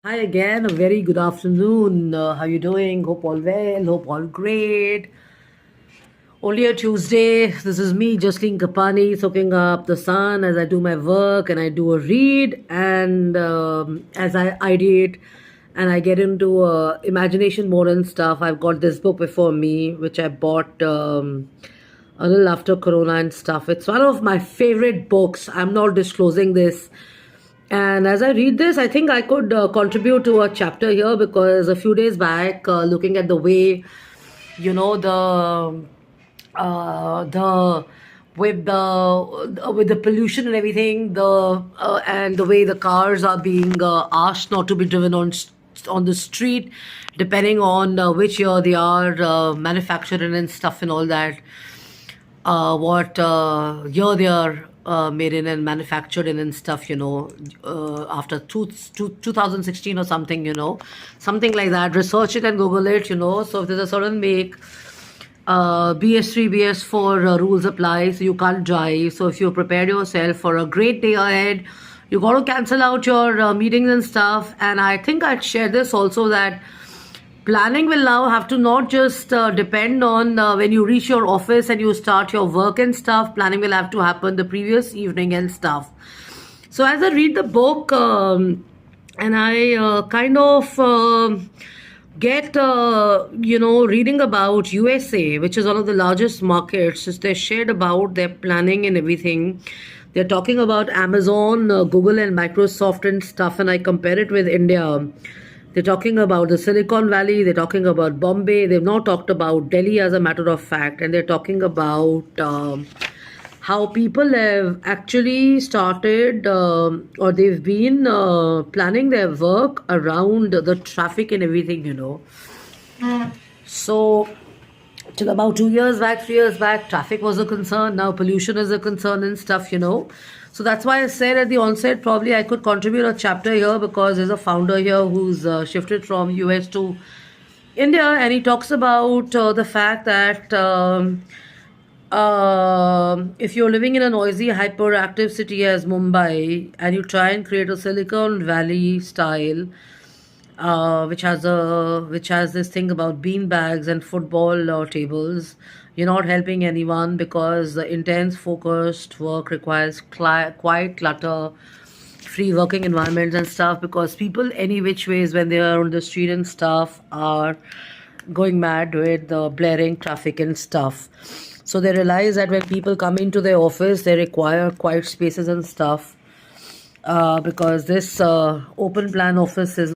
Hi again, a very good afternoon. How you doing? Hope all well, hope all great. Only a Tuesday. This is me, Jasleen Kapani, soaking up the sun as I do my work and I do a read and as I ideate and I get into imagination mode and stuff. I've got this book before me, which I bought a little after Corona and stuff. It's one of my favorite books. I'm not disclosing this. And as I read this, I think I could contribute to a chapter here because a few days back, looking at the way, the with the pollution and everything, and the way the cars are being asked not to be driven on the street, depending on which year they are manufactured and stuff and all that, what year they are made in and manufactured in and stuff, after 2016 or something, something like that. Research it and Google it, So if there's a certain make, BS3, BS4 rules apply, so you can't drive. So if you prepared yourself for a great day ahead, you got to cancel out your meetings and stuff. And I think I'd share this also, that planning will now have to not just depend on when you reach your office and you start your work and stuff. Planning will have to happen the previous evening and stuff. So as I read the book, and I kind of get reading about USA, which is one of the largest markets. They shared about their planning and everything. They're talking about Amazon, Google and Microsoft and stuff, and I compare it with India. They're talking about the Silicon Valley, they're talking about Bombay, they've not talked about Delhi as a matter of fact, and they're talking about how people have actually started or they've been planning their work around the traffic and everything, So, till about 2 years back, 3 years back, traffic was a concern. Now pollution is a concern and stuff, So that's why I said at the onset, probably I could contribute a chapter here because there's a founder here who's shifted from US to India, and he talks about the fact that if you're living in a noisy, hyperactive city as Mumbai, and you try and create a Silicon Valley style, which has this thing about bean bags and football tables, you're not helping anyone because the intense, focused work requires quiet, clutter, free working environments and stuff. Because people, any which ways, when they are on the street and stuff, are going mad with the blaring traffic and stuff. So they realize that when people come into their office, they require quiet spaces and stuff. Because this open plan office is